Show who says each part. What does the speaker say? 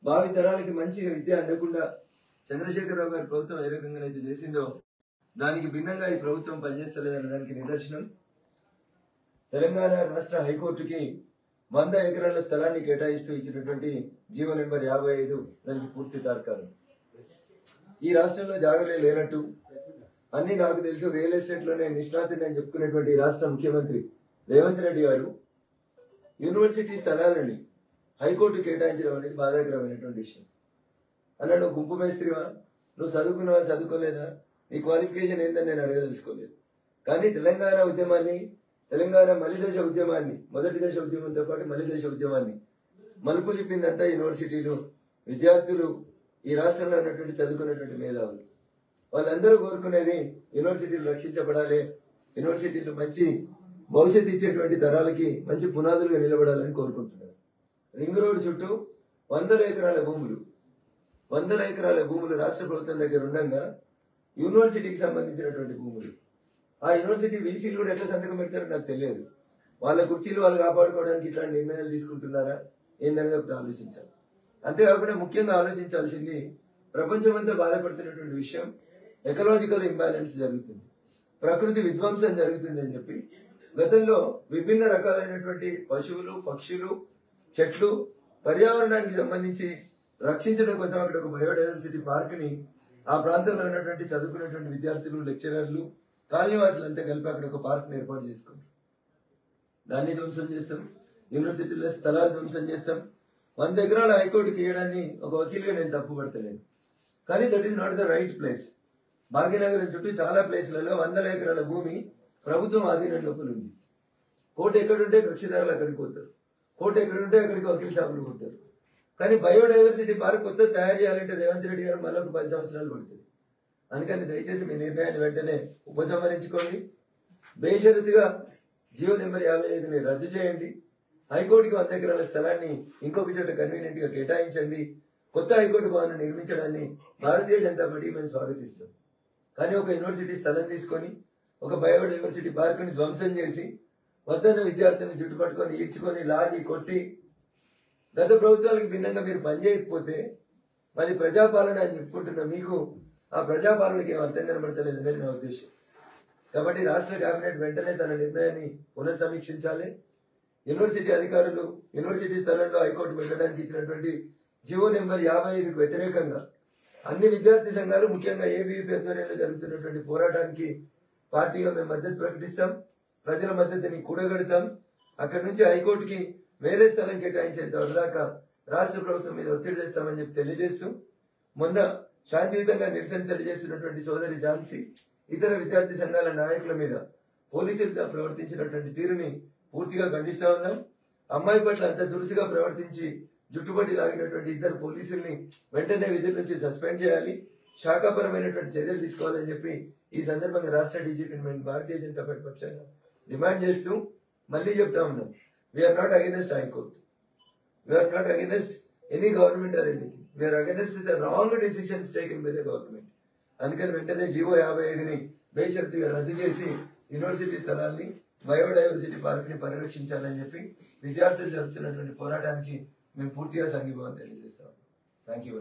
Speaker 1: భావి తరాలకి మంచి విద్య అందకుండా చంద్రశేఖరరావు గారి ప్రభుత్వం ఏ రకంగానైతే చేసిందో దానికి భిన్నంగా ఈ ప్రభుత్వం పనిచేస్తలేదనడానికి నిదర్శనం తెలంగాణ రాష్ట్ర హైకోర్టుకి 100 ఎకరాల స్థలాన్ని కేటాయిస్తూ ఇచ్చినటువంటి జీవో నెంబర్ 55 దానికి పూర్తి తార్కాణం. ఈ రాష్ట్రంలో జాగలే లేనట్టు అన్ని నాకు తెలుసు రియల్ ఎస్టేట్ లోనే నిష్ణాతుని అని చెప్పుకునేటువంటి రాష్ట్ర ముఖ్యమంత్రి రేవంత్ రెడ్డి గారు యూనివర్సిటీ స్థలాలని హైకోర్టు కేటాయించడం అనేది బాధాకరమైనటువంటి విషయం. అన్నాడు గుంపు మేస్త్రివా, నువ్వు చదువుకున్నావా చదువుకోలేదా, నీ క్వాలిఫికేషన్ ఏందని నేను అడగదలుచుకోలేదు. కానీ తెలంగాణ ఉద్యమాన్ని, తెలంగాణ మలిదశ ఉద్యమాన్ని, మొదటి దశ ఉద్యమంతో పాటు మలిదశ ఉద్యమాన్ని మలుపు తిప్పిందంతా యూనివర్సిటీలు, విద్యార్థులు, ఈ రాష్ట్రంలో ఉన్నటువంటి చదువుకున్నటువంటి మేధావులు. వాళ్ళందరూ కోరుకునేది యూనివర్సిటీలు రక్షించబడాలి, యూనివర్సిటీలు మంచి భవిష్యత్తు ఇచ్చేటువంటి తరాలకి మంచి పునాదులుగా నిలబడాలని కోరుకుంటున్నారు. రింగ్ రోడ్ చుట్టూ 100 ఎకరాల భూములు రాష్ట్ర ప్రభుత్వం దగ్గర ఉండగా యూనివర్సిటీకి సంబంధించినటువంటి భూములు, ఆ యూనివర్సిటీ వీసీలు కూడా ఎట్లా సంతకం పెడతారో నాకు తెలియదు. వాళ్ళ కుర్చీలు వాళ్ళు కాపాడుకోవడానికి ఇట్లాంటి నిర్ణయాలు తీసుకుంటున్నారా ఏందనేది ఒకటి ఆలోచించాలి. అంతేకాకుండా ముఖ్యంగా ఆలోచించాల్సింది ప్రపంచమంతా బాధపడుతున్నటువంటి విషయం ఎకలాజికల్ ఇంబ్యాలెన్స్ జరుగుతుంది, ప్రకృతి విధ్వంసం జరుగుతుంది అని చెప్పి గతంలో విభిన్న రకాలైనటువంటి పశువులు, పక్షులు, చెట్లు, పర్యావరణానికి సంబంధించి రక్షించడం కోసం అక్కడ ఒక బయోడైవర్సిటీ పార్క్ ని ఆ ప్రాంతంలో ఉన్నటువంటి చదువుకున్నటువంటి విద్యార్థులు, లెక్చరర్లు, కాలనీవాసులు అంతా కలిపి అక్కడ ఒక పార్క్ ఏర్పాటు చేసుకుంటారు. దాన్ని ధ్వంసం చేస్తాం, యూనివర్సిటీలో స్థలాలు ధ్వంసం చేస్తాం. 100 ఎకరాల హైకోర్టుకి ఇవ్వడాన్ని ఒక వకీలుగా నేను తప్పు పడతలేను. కానీ that is not the right place. Bhagyanagaram చుట్టూ చాలా ప్లేస్లలో 100 ఎకరాల భూమి ప్రభుత్వం ఆధీనం లోపల ఉంది. కోర్టు ఎక్కడుంటే కక్షిదారులు అక్కడికి పోతారు, కోర్టు ఎక్కడుంటే అక్కడికి వకీల్ సాబులు పోతారు. కానీ బయోడైవర్సిటీ పార్క్ కొత్త తయారు చేయాలంటే రేవంత్ రెడ్డి గారు మళ్ళీ ఒక 10 సంవత్సరాలు పడుతుంది. అందుకని దయచేసి మీ నిర్ణయాన్ని వెంటనే ఉపసంహరించుకోండి. బేషరతుగా జీవో నెంబర్ 55ని రద్దు చేయండి. హైకోర్టుకి 100 ఎకరాల స్థలాన్ని ఇంకొక చోట కన్వీనియంట్ గా కేటాయించండి. కొత్త హైకోర్టు భవనం నిర్మించడాన్ని భారతీయ జనతా పార్టీ మేము స్వాగతిస్తాం. కానీ ఒక యూనివర్సిటీ స్థలం తీసుకొని ఒక బయోడైవర్సిటీ పార్క్ ని ధ్వంసం చేసి వద్దన్న విద్యార్థులను జుట్టుపట్టుకొని ఈడ్చుకొని లాగి కొట్టి గత ప్రభుత్వాలకు భిన్నంగా మీరు పనిచేయకపోతే మాది ప్రజాపాలన అని చెప్పుకుంటున్న మీకు ఆ ప్రజాపాలనకి ఏం అర్థం కనబడతలేదని నా ఉద్దేశం. కాబట్టి రాష్ట్ర కేబినెట్ వెంటనే తన నిర్ణయాన్ని పునఃసమీక్షించాలి. యూనివర్సిటీ అధికారులు యూనివర్సిటీ స్థలంలో హైకోర్టు పెట్టడానికి ఇచ్చినటువంటి జీవో నెంబర్ 55కు వ్యతిరేకంగా అన్ని విద్యార్థి సంఘాలు, ముఖ్యంగా ఏబీవీపీ ఆధ్వర్యంలో జరుగుతున్నటువంటి పోరాటానికి పార్టీగా మేము మద్దతు ప్రకటిస్తాం. ప్రజల మద్దతుని కూడగడతాం. అక్కడి నుంచి హైకోర్టుకి వేరే స్థలం కేటాయించేంత వరదాకా రాష్ట్ర ప్రభుత్వం మీద ఒత్తిడి చేస్తామని చెప్పి తెలియజేస్తూ, మొన్న శాంతియుతంగా నిరసన తెలియజేస్తున్నటువంటి సోదరి ఝాన్సీ, ఇతర విద్యార్థి సంఘాల నాయకుల మీద పోలీసులతో ప్రవర్తించినటువంటి తీరుని పూర్తిగా ఖండిస్తా ఉన్నాం. అమ్మాయి పట్ల అంత దురుసుగా ప్రవర్తించి జుట్టుబడి లాగినటువంటి ఇద్దరు పోలీసుల్ని వెంటనే విధుల నుంచి సస్పెండ్ చేయాలి, శాఖాపరమైనటువంటి చర్యలు తీసుకోవాలని చెప్పి ఈ సందర్భంగా రాష్ట్ర డీజీపీని మేము భారతీయ జనతా పార్టీ పక్షాన డిమాండ్ చేస్తూ మళ్ళీ చెప్తా ఉన్నాం, we're not against high court, we're not against any government or anything, we're against the wrong decisions taken by the government. అందుకని వెంటనే జీవో 55ని బేషరతుగా రద్దు చేసి యూనివర్సిటీ స్థలాన్ని, బయోడైవర్సిటీ పార్క్ ని పరిరక్షించాలని చెప్పి విద్యార్థులు జరుపుతున్నటువంటి పోరాటానికి మేము పూర్తిగా సంఘీభావం తెలియజేస్తాం. Thank you.